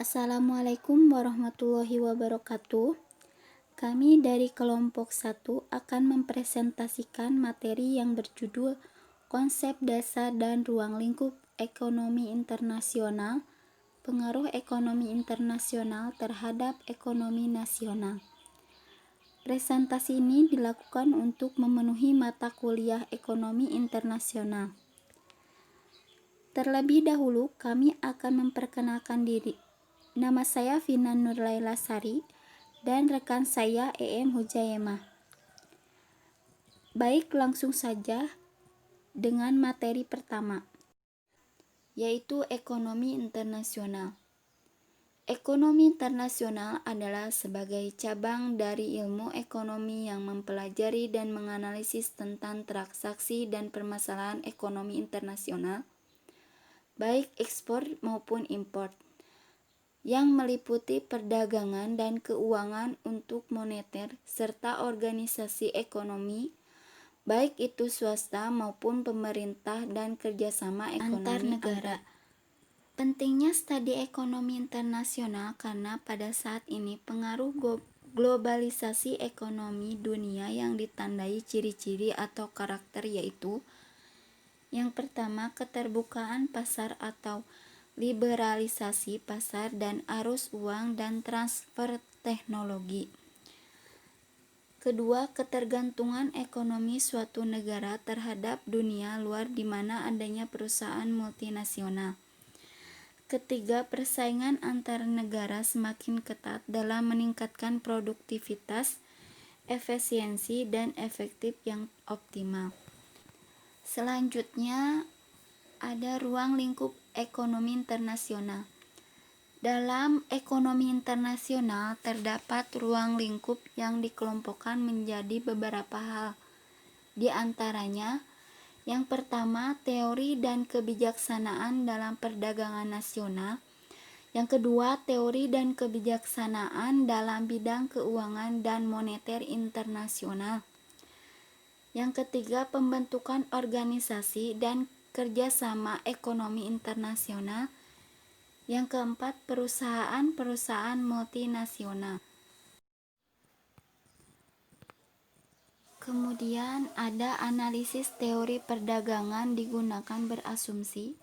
Assalamualaikum warahmatullahi wabarakatuh. Kami dari kelompok 1 akan mempresentasikan materi yang berjudul Konsep Dasar dan Ruang Lingkup Ekonomi Internasional, Pengaruh Ekonomi Internasional terhadap Ekonomi Nasional. Presentasi ini dilakukan untuk memenuhi mata kuliah Ekonomi Internasional. Terlebih dahulu, kami akan memperkenalkan diri. Nama saya Vina Nurlaila Sari dan rekan saya EM Hujaimah. Baik, langsung saja dengan materi pertama, yaitu ekonomi internasional. Ekonomi internasional adalah sebagai cabang dari ilmu ekonomi yang mempelajari dan menganalisis tentang transaksi dan permasalahan ekonomi internasional, baik ekspor maupun impor, yang meliputi perdagangan dan keuangan untuk moneter serta organisasi ekonomi, baik itu swasta maupun pemerintah dan kerjasama ekonomi antar negara. Pentingnya studi ekonomi internasional karena pada saat ini pengaruh globalisasi ekonomi dunia yang ditandai ciri-ciri atau karakter yaitu: yang pertama, keterbukaan pasar atau liberalisasi pasar dan arus uang dan transfer teknologi. Kedua, ketergantungan ekonomi suatu negara terhadap dunia luar di mana adanya perusahaan multinasional. Ketiga, persaingan antar negara semakin ketat dalam meningkatkan produktivitas, efisiensi, dan efektif yang optimal. Selanjutnya, ada ruang lingkup ekonomi internasional. Dalam ekonomi internasional terdapat ruang lingkup yang dikelompokkan menjadi beberapa hal. Di antaranya, yang pertama, teori dan kebijaksanaan dalam perdagangan nasional. Yang kedua, teori dan kebijaksanaan dalam bidang keuangan dan moneter internasional. Yang ketiga, pembentukan organisasi dan kerjasama ekonomi internasional. Yang keempat, perusahaan-perusahaan multinasional. Kemudian ada analisis teori perdagangan digunakan berasumsi.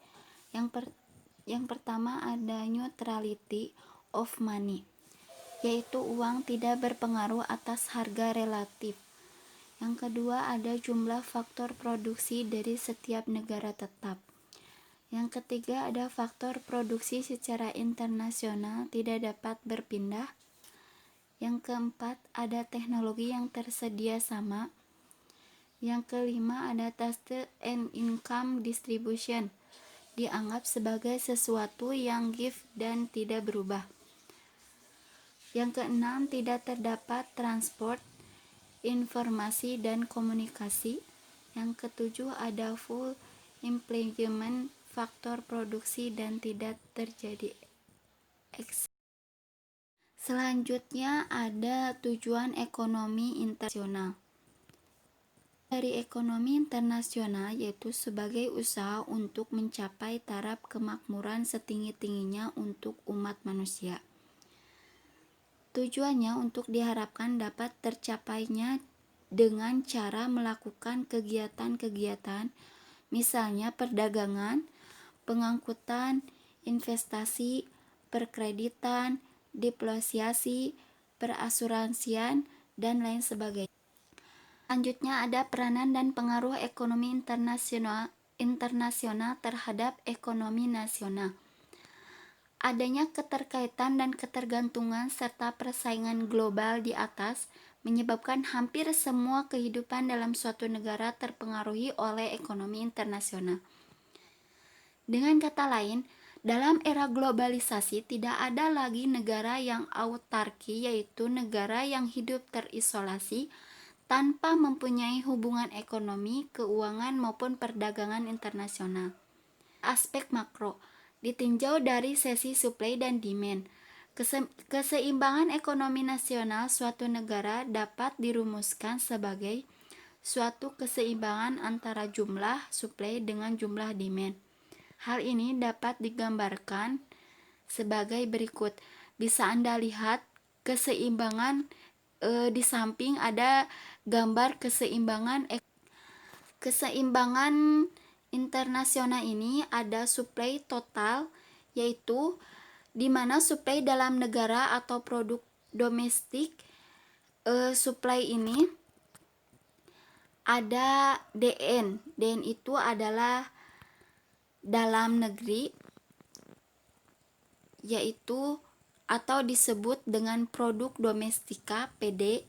Yang pertama ada neutrality of money, yaitu uang tidak berpengaruh atas harga relatif. Yang kedua ada jumlah faktor produksi dari setiap negara tetap. Yang ketiga ada faktor produksi secara internasional tidak dapat berpindah. Yang keempat ada teknologi yang tersedia sama. Yang kelima ada taste and income distribution, dianggap sebagai sesuatu yang give dan tidak berubah. Yang keenam tidak terdapat transport, informasi dan komunikasi. Yang ketujuh ada full employment, faktor produksi dan tidak terjadi ekspor. Selanjutnya ada tujuan ekonomi internasional. Dari ekonomi internasional yaitu sebagai usaha untuk mencapai taraf kemakmuran setinggi-tingginya untuk umat manusia. Tujuannya untuk diharapkan dapat tercapainya dengan cara melakukan kegiatan-kegiatan, misalnya perdagangan, pengangkutan, investasi, perkreditan, diplomasi, perasuransian, dan lain sebagainya. Selanjutnya ada peranan dan pengaruh ekonomi internasional terhadap ekonomi nasional. Adanya keterkaitan dan ketergantungan serta persaingan global di atas menyebabkan hampir semua kehidupan dalam suatu negara terpengaruhi oleh ekonomi internasional. Dengan kata lain, dalam era globalisasi tidak ada lagi negara yang autarki, yaitu negara yang hidup terisolasi tanpa mempunyai hubungan ekonomi, keuangan maupun perdagangan internasional. Aspek makro ditinjau dari sisi supply dan demand. Keseimbangan ekonomi nasional suatu negara dapat dirumuskan sebagai suatu keseimbangan antara jumlah supply dengan jumlah demand. Hal ini dapat digambarkan sebagai berikut. Bisa Anda lihat keseimbangan di samping ada gambar keseimbangan internasional ini ada supply total, yaitu di mana supply dalam negara atau produk domestik supply ini ada DN. DN itu adalah dalam negeri, yaitu atau disebut dengan produk domestika PD,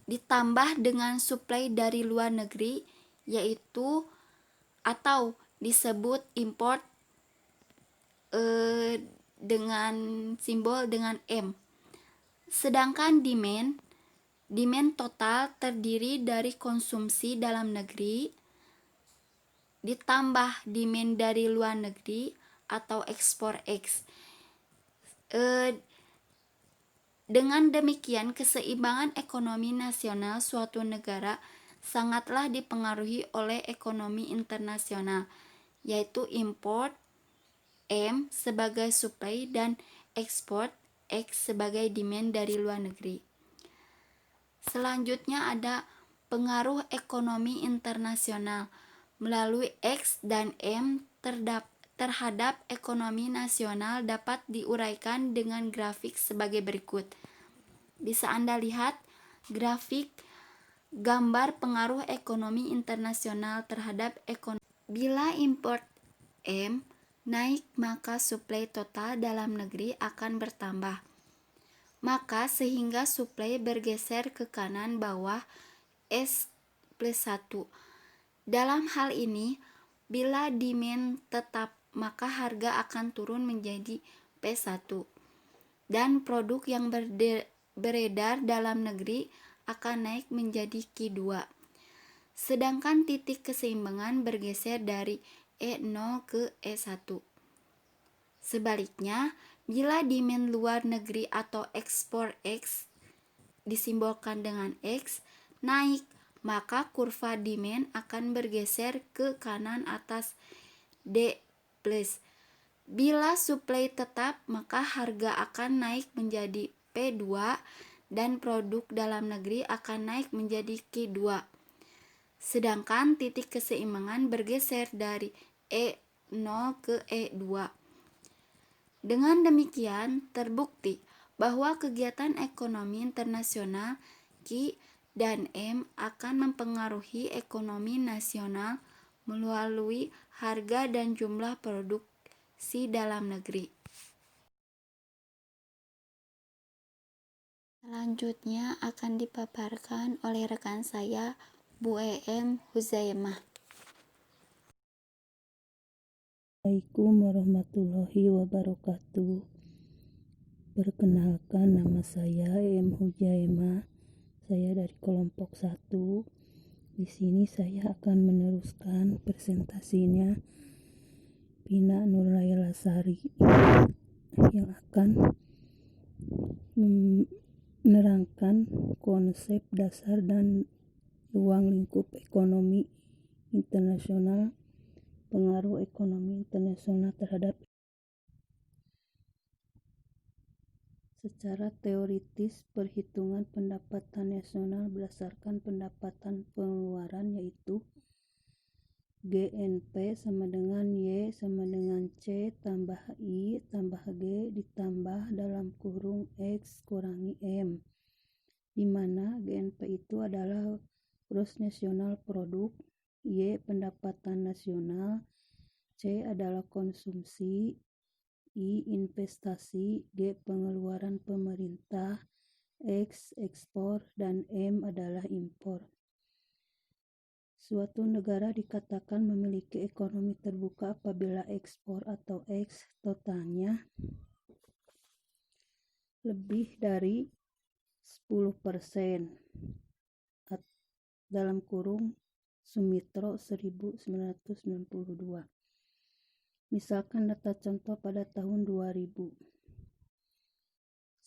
ditambah dengan supply dari luar negeri, yaitu atau disebut import dengan simbol dengan M. Sedangkan demand total terdiri dari konsumsi dalam negeri ditambah demand dari luar negeri atau ekspor X. Dengan demikian, keseimbangan ekonomi nasional suatu negara sangatlah dipengaruhi oleh ekonomi internasional, yaitu import M sebagai supply dan ekspor X sebagai demand dari luar negeri. Selanjutnya ada pengaruh ekonomi internasional melalui X dan M terhadap ekonomi nasional dapat diuraikan dengan grafik sebagai berikut. Bisa Anda lihat grafik gambar pengaruh ekonomi internasional terhadap ekonomi. Bila import M naik, maka supply total dalam negeri akan bertambah. Maka sehingga supply bergeser ke kanan bawah S+1. Dalam hal ini, bila demand tetap, maka harga akan turun menjadi P1 dan produk yang beredar dalam negeri akan naik menjadi Q2. Sedangkan titik keseimbangan bergeser dari E0 ke E1. Sebaliknya, bila demand luar negeri atau ekspor X disimbolkan dengan X naik, maka kurva demand akan bergeser ke kanan atas D+. Bila supply tetap, maka harga akan naik menjadi P2 dan produk dalam negeri akan naik menjadi Q2. Sedangkan titik keseimbangan bergeser dari E0 ke E2. Dengan demikian, terbukti bahwa kegiatan ekonomi internasional Q dan M akan mempengaruhi ekonomi nasional melalui harga dan jumlah produksi dalam negeri. Selanjutnya akan dipaparkan oleh rekan saya, Bu EM Huzaimah. Assalamualaikum warahmatullahi wabarakatuh. Perkenalkan, nama saya EM Huzaimah. Saya dari kelompok 1. Di sini saya akan meneruskan presentasinya Pina Nurlailasari yang akan menerangkan konsep dasar dan ruang lingkup ekonomi internasional, pengaruh ekonomi internasional terhadap. Secara teoritis, perhitungan pendapatan nasional berdasarkan pendapatan pengeluaran, yaitu GNP sama dengan Y sama dengan C tambah I tambah G ditambah dalam kurung X kurangi M, di mana GNP itu adalah gross national product, Y pendapatan nasional, C adalah konsumsi, I investasi, G pengeluaran pemerintah, X ekspor, dan M adalah impor. Suatu negara dikatakan memiliki ekonomi terbuka apabila ekspor atau X totalnya lebih dari 10%, dalam kurung Sumitro 1992. Misalkan data contoh pada tahun 2000.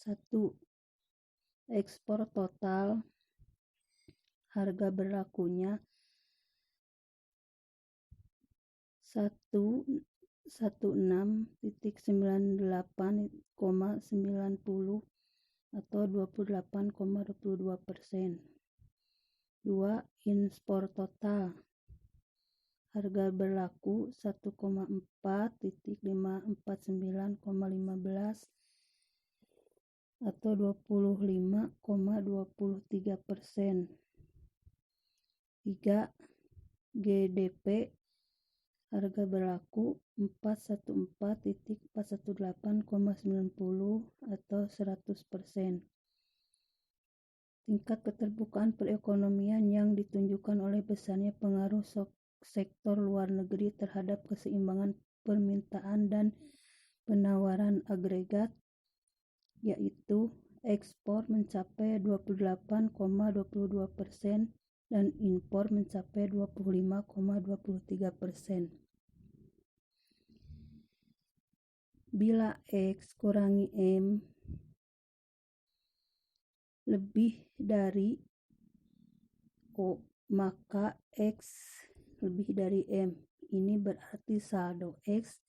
1. Ekspor total, harga berlakunya 16,98,90 atau 28,22%. 2. Impor total. Harga berlaku 1,4,549,15 atau 25,23%. 3. GDP. Harga berlaku 414.418,90 atau 100%. Tingkat keterbukaan perekonomian yang ditunjukkan oleh besarnya pengaruh sektor luar negeri terhadap keseimbangan permintaan dan penawaran agregat, yaitu ekspor mencapai 28,22% dan impor mencapai 25,23%. Bila X kurangi M lebih dari O, maka X lebih dari M. Ini berarti saldo X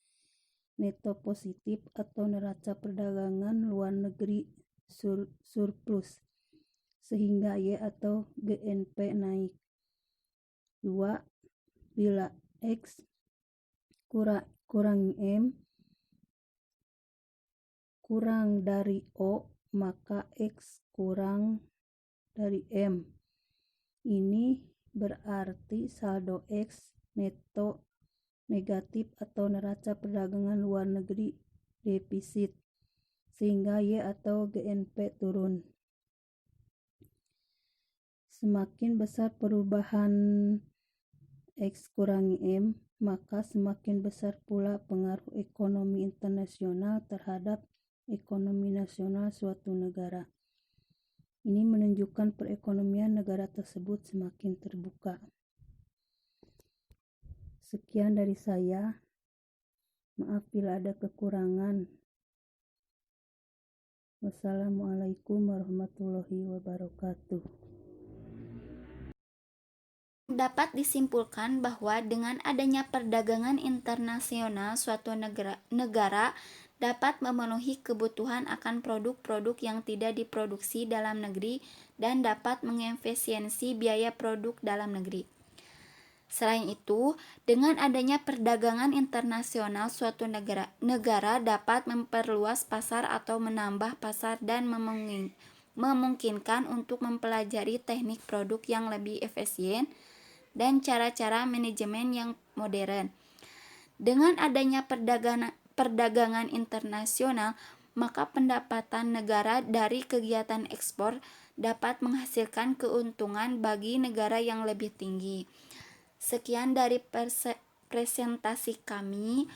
neto positif atau neraca perdagangan luar negeri surplus, sehingga Y atau GNP naik. 2. Bila X kurangi M kurang dari O, maka X kurang dari M. Ini berarti saldo X neto negatif atau neraca perdagangan luar negeri defisit, sehingga Y atau GNP turun. Semakin besar perubahan X kurangi M, maka semakin besar pula pengaruh ekonomi internasional terhadap ekonomi nasional suatu negara. Ini menunjukkan perekonomian negara tersebut semakin terbuka. Sekian dari saya. Maaf bila ada kekurangan. Wassalamualaikum warahmatullahi wabarakatuh. Dapat disimpulkan bahwa dengan adanya perdagangan internasional, suatu negara dapat memenuhi kebutuhan akan produk-produk yang tidak diproduksi dalam negeri dan dapat mengefisiensi biaya produk dalam negeri. Selain itu, dengan adanya perdagangan internasional, suatu negara dapat memperluas pasar atau menambah pasar dan memungkinkan untuk mempelajari teknik produk yang lebih efisien dan cara-cara manajemen yang modern. Dengan adanya perdagangan internasional, maka pendapatan negara dari kegiatan ekspor dapat menghasilkan keuntungan bagi negara yang lebih tinggi. Sekian dari presentasi kami.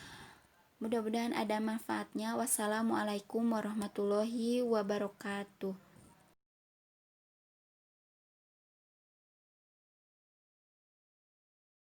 Mudah-mudahan ada manfaatnya. Wassalamualaikum warahmatullahi wabarakatuh.